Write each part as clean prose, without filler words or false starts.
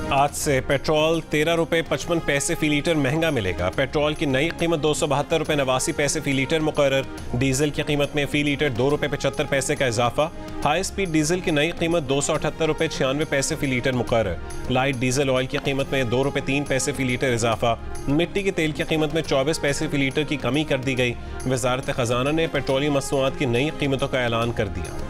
आज से पेट्रोल 13 रुपये 55 पैसे फी लीटर महंगा मिलेगा। पेट्रोल की नई कीमत 272 रुपये 89 पैसे फी लीटर मुकर्रर। डीजल की कीमत में फी लीटर 2 रुपये 75 पैसे का इजाफा। हाई स्पीड डीजल की नई कीमत 278 रुपये 96 पैसे फी लीटर मुकर्रर। लाइट डीजल ऑयल की कीमत में 2 रुपये 3 पैसे फी लीटर इजाफा। मिट्टी के तेल की कीमत में 24 पैसे फी लीटर की कमी कर दी गई। वजारत खजाना ने पेट्रोलियम मसनूआत की नई कीमतों का ऐलान कर दिया।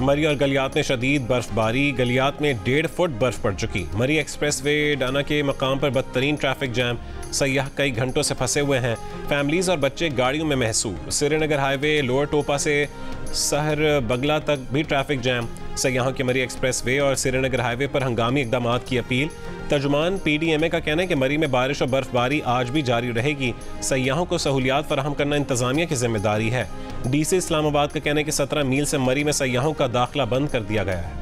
मरी और गलियात में शदीद बर्फबारी। गलियात में 1.5 फुट बर्फ पड़ चुकी। मरी एक्सप्रेस वे डाना के मकाम पर बदतरीन ट्रैफिक जैम। सयाह कई घंटों से फंसे हुए हैं। फैमिलीज और बच्चे गाड़ियों में महसूर। श्रीनगर हाईवे लोअर टोपा से सहर बगला तक भी ट्रैफिक जैम। सयाहों के मरी एक्सप्रेस वे और श्रीनगर हाईवे पर हंगामी इकदाम की अपील। तर्जुमान PDMA का कहना है कि मरी में बारिश और बर्फबारी आज भी जारी रहेगी। सयाहों को सहूलियात फराहम करना इंतजामिया की जिम्मेदारी है। DC इस्लामाबाद का कहना है कि 17 मील से मरी में सयाहों का दाखिला बंद कर दिया गया है।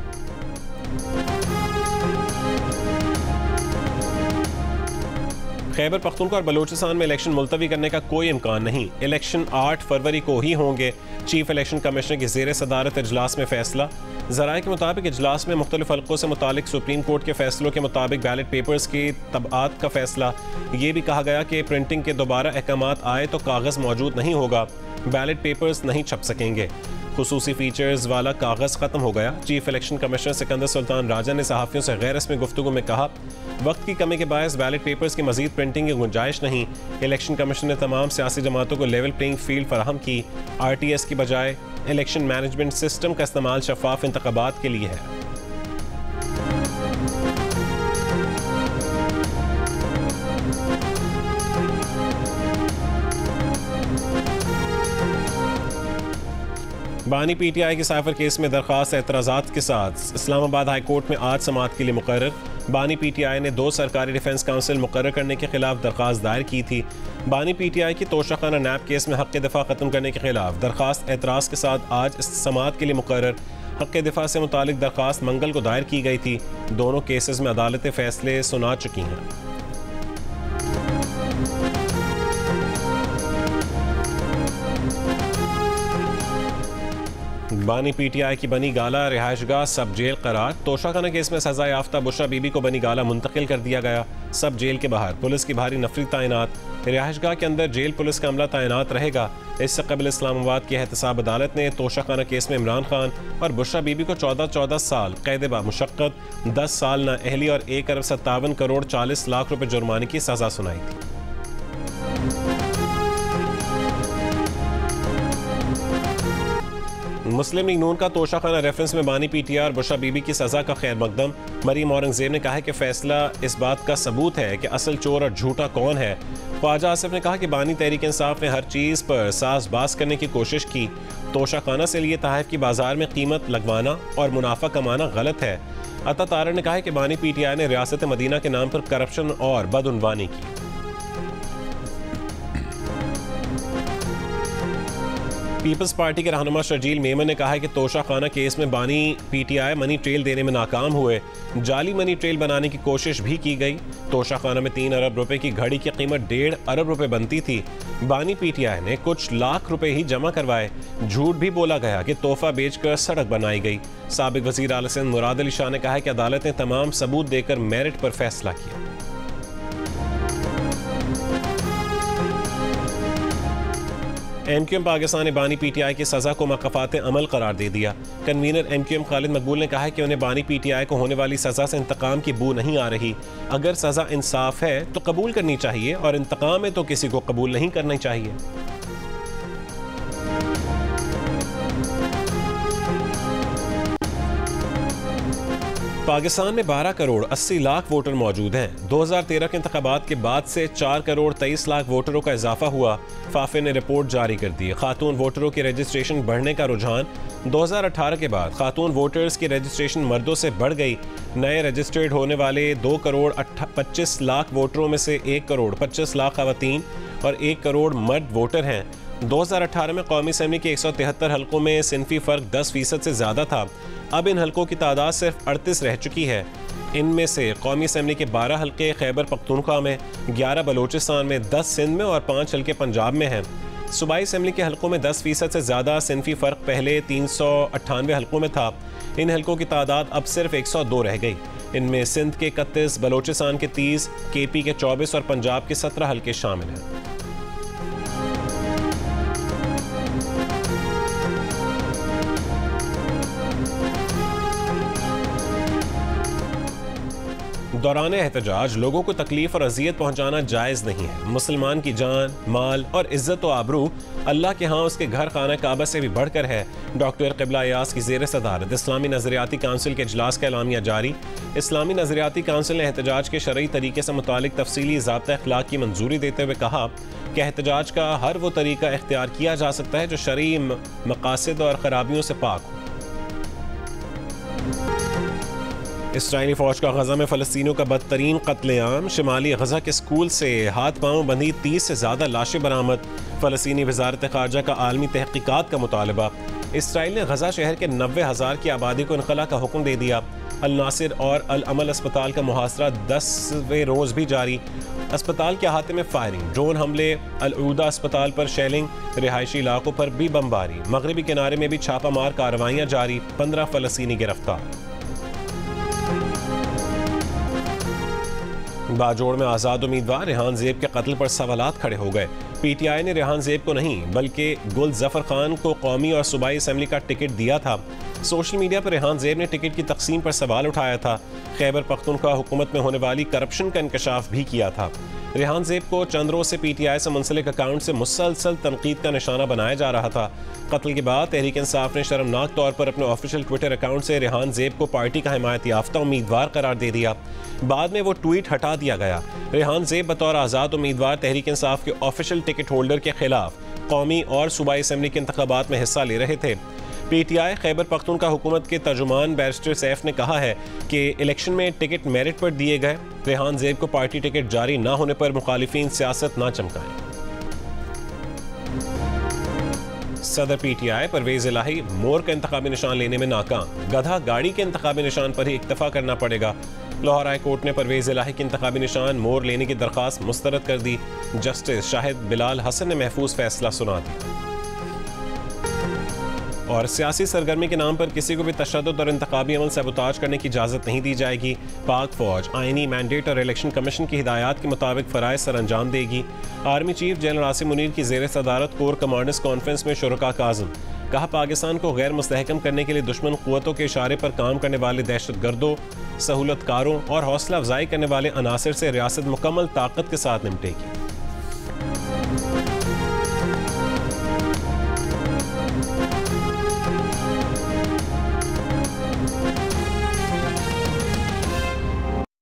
खैबर पख्तूनख्वा और बलूचिस्तान में इलेक्शन मुलतवी करने का कोई इम्कान नहीं। इलेक्शन 8 फरवरी को ही होंगे। चीफ इलेक्शन कमिश्नर की ज़ेर सदारत इजलास में फैसला। ज़राए के मुताबिक इजलास में मुख्तलिफ हल्कों से मुतालिक सुप्रीम कोर्ट के फैसलों के मुताबिक बैलेट पेपर्स की तबाआत का फैसला। ये भी कहा गया कि प्रिंटिंग के दोबारा अहकामात आए तो कागज़ मौजूद नहीं होगा। बैलेट पेपर्स नहीं छप सकेंगे। खुसूसी फीचर्स वाला कागज़ ख़त्म हो गया। Chief election commissioner Sikandar Sultan Raja ने सहाफ़ियों से गैर रस्मी गुफ्तगू में कहा, वक्त की कमी के बायस बैलेट पेपर्स की मजीद प्रिंटिंग की गुंजाइश नहीं। इलेक्शन कमीशन ने तमाम सियासी जमातों को लेवल प्लेइंग फील्ड फराहम की। RTS की बजाय इलेक्शन मैनेजमेंट सिस्टम का इस्तेमाल शफाफ इंतखाबात के लिए है। बानी PTI के साइफर केस में दरख्वास्त एतराज़ात के साथ इस्लामाबाद हाई कोर्ट में आज समाअत के लिए मुकर्रर। बानी PTI ने 2 सरकारी डिफेंस काउंसिल मुकर्रर करने के खिलाफ दरख्वास्त दायर की थी। बानी PTI की तोशाखाना नैब केस में हक़ दिफा ख़त्म करने के खिलाफ दरख्वास्त एतराज़ के साथ आज समाअत के लिए मुकर्रर। हक़ दिफा से मुतालिक दरख्वास्त मंगल को दायर की गई थी। दोनों केसेस में अदालतें फैसले सुना चुकी हैं। बानी PTI की बनी गाला रिहायशगाह सब जेल करार। तोशाखाना केस में सजा याफ्ता बुशरा बीबी को बनी गाला मुंतकिल कर दिया गया। सब जेल के बाहर पुलिस की भारी नफरी तैनात। रिहायशगाह के अंदर जेल पुलिस का अमला तैनात रहेगा। इससे कबल इस्लामाबाद की एहतसाब अदालत ने तोशाखाना केस में इमरान खान और बुशरा बीबी को 14 साल कैद बामुशक्कत, 10 साल नाअहली और 1 अरब 57 करोड़ 40 लाख रुपए जुर्माने की सजा सुनाई थी। मुस्लिम लीग नून का तोशाखाना रेफरेंस में बानी PTI और बुशरा बीबी की सजा का खैर मकदम। मरीम औरंगजेब ने कहा है कि फैसला इस बात का सबूत है कि असल चोर और झूठा कौन है। ख्वाजा आसिफ ने कहा कि बानी तहरीक इंसाफ ने हर चीज़ पर साज़बाज करने की कोशिश की। तोशाखाना से लिए तहफ़ की बाजार में कीमत लगवाना और मुनाफा कमाना गलत है। अता तारा ने कहा है कि बानी PTI ने रियासत मदीना के नाम पर करप्शन और बदउनवानी की। पीपल्स पार्टी के रहनुमा शर्जील मेमन ने कहा है कि तोशाखाना केस में बानी PTI मनी ट्रेल देने में नाकाम हुए। जाली मनी ट्रेल बनाने की कोशिश भी की गई। तोशाखाना में 3 अरब रुपए की घड़ी की कीमत 1.5 अरब रुपए बनती थी। बानी PTI ने कुछ लाख रुपए ही जमा करवाए। झूठ भी बोला गया कि तोहफा बेचकर सड़क बनाई गई। साबिक वजीर आला सिंध मुराद अली शाह ने कहा है कि अदालत ने तमाम सबूत देकर मेरिट पर फैसला किया। MQM पाकिस्तान ने बानी PTI की सज़ा को मक़फ़ात अमल करार दे दिया। कन्वीनर MQM खालिद मकबूल ने कहा है कि उन्हें बानी PTI को होने वाली सज़ा से इंतकाम की बू नहीं आ रही। अगर सज़ा इंसाफ है तो कबूल करनी चाहिए और इंतकाम है तो किसी को कबूल नहीं करना चाहिए। पाकिस्तान में 12 करोड़ 80 लाख वोटर मौजूद हैं। 2013 के इंतखाबात के बाद से 4 करोड़ 23 लाख वोटरों का इजाफा हुआ। फाफे ने रिपोर्ट जारी कर दी। खातून वोटरों की रजिस्ट्रेशन बढ़ने का रुझान। 2018 के बाद खातून वोटर्स की रजिस्ट्रेशन मर्दों से बढ़ गई। नए रजिस्टर्ड होने वाले 2 करोड़ 25 लाख वोटरों में से 1 करोड़ 25 लाख खवातीन और 1 करोड़ मर्द वोटर हैं। 2018 में कौमी असम्बली के 173 हल्कों में सिनफी फ़र्क 10% से ज़्यादा था। अब इन हल्कों की तादाद सिर्फ 38 रह चुकी है। इनमें से कौमी असम्बली के 12 हल्के खैबर पख्तूनख्वा में, 11 बलूचिस्तान में, 10 सिंध में और 5 हल्के पंजाब में हैं। सूबाई असम्बली के हलकों में 10% से ज़्यादा सिनफी फ़र्क पहले 398 हलकों में था। इन हलकों की तादाद अब सिर्फ 102 रह गई। इनमें सिंध के 31, बलोचिस्तान के 30, KP के 24 और पंजाब के 17 हलके शामिल हैं। दौरान एहतजाज लोगों को तकलीफ और अजियत पहुंचाना जायज़ नहीं है। मुसलमान की जान, माल और इज्जत व आबरू अल्लाह के यहाँ उसके घर खाना काबा से भी बढ़कर है। डॉक्टर क़िबला अयाज़ की ज़ेर सदारत इस्लामी नज़रियाती काउंसिल के इजलास का एलामिया जारी। इस्लामी नज़रियाती काउंसिल ने एहतजाज के शरई तरीके से मुतालिक तफसीली ज़ाब्ता अखलाक की मंजूरी देते हुए कहा कि एहतजाज का हर वो तरीका इख्तियार किया जा सकता है जो शरई मकासद और खराबियों से पाक हो। इसराइली फ़ौज का गज़ा में फ़लस्तीनियों का बदतरीन कत्लेआम। शिमाली गज़ा के स्कूल से हाथ पांव बंधी 30 से ज़्यादा लाशें बरामद। फ़लस्तीनी वज़ारत ख़ारजा का आलमी तहक़ीक़ात का मुतालबा। इसराइल ने गज़ा शहर के 90,000 की आबादी को इनख़ला का हुक्म दे दिया। अल नासिर और अल अमल अस्पताल का मुहासरा 10वें रोज़ भी जारी। अस्पताल के अहाते में फायरिंग, ड्रोन हमले, अल उदा अस्पताल पर शेलिंग, रिहायशी इलाकों पर भी बमबारी। मगरबी किनारे में भी छापामार कार्रवाइयाँ जारी। 15 फ़लस्तीनी गिरफ्तार। बाजोड़ में आज़ाद उम्मीदवार रेहान ज़ेब के कत्ल पर सवालात खड़े हो गए। PTI ने रेहान ज़ेब को नहीं बल्कि गुल ज़फ़र खान को कौमी और सूबाई असम्बली का टिकट दिया था। सोशल मीडिया पर रेहान ज़ेब ने टिकट की तकसीम पर सवाल उठाया था। खैबर पख्तूनख्वा हुकूमत में होने वाली करप्शन का इंकशाफ भी किया था। रेहान ज़ेब को चंद रोज़ से PTI से मुंसलिक अकाउंट से मुसलसल तनकीद का निशाना बनाया जा रहा था। कत्ल के बाद तहरीक इंसाफ ने शर्मनाक तौर पर अपने ऑफिशियल ट्विटर अकाउंट से रेहान ज़ेब को पार्टी का हिमायत याफ्ता उम्मीदवार करार दे दिया। बाद में वो ट्वीट हटा दिया गया। रेहान ज़ेब बतौर आज़ाद उम्मीदवार तहरीक इंसाफ के ऑफिशियल टिकट होल्डर के खिलाफ कौमी और सूबाई असम्बली के इंतखाबात में हिस्सा ले रहे थे। PTI खैबर पख्तूनख्वा हुकूमत के तर्जुमान बैरिस्टर सैफ ने कहा है कि इलेक्शन में टिकट मेरिट पर दिए गए। रेहान ज़ेब को पार्टी टिकट जारी न होने पर मुखालिफिन सियासत न चमकाएं। सदर PTI परवेज़ इलाही मोर का इंतखाबी निशान लेने में नाकाम। गधा गाड़ी के इंतखाबी निशान पर ही इक्तफा करना पड़ेगा। लाहौर हाई कोर्ट ने परवेज़ इलाही के इंतखाबी निशान मोर लेने की दरख्वास्त मुस्तरद कर दी। जस्टिस शाहिद बिलाल हसन ने महफूज फैसला सुना दिया। और सियासी सरगर्मी के नाम पर किसी को भी तशद्दुद और इंतखाबी अमल सबूताज करने की इजाज़त नहीं दी जाएगी। पाक फौज आईनी मैंडेट और इलेक्शन कमीशन की हिदायत के मुताबिक फ़राइज़ सर अंजाम देगी। Army chief general Asim Munir की ज़ेर सदारत कोर कमांडर्स कॉन्फ्रेंस में शुरका का आज़म। कहा पाकिस्तान को गैर मुस्तहकम करने के लिए दुश्मन क़ुव्वतों के इशारे पर काम करने वाले दहशतगर्दों, सहूलतकारों और हौसला अफजाई करने वाले अनासर से रियासत मुकम्मल ताकत के साथ निपटेगी।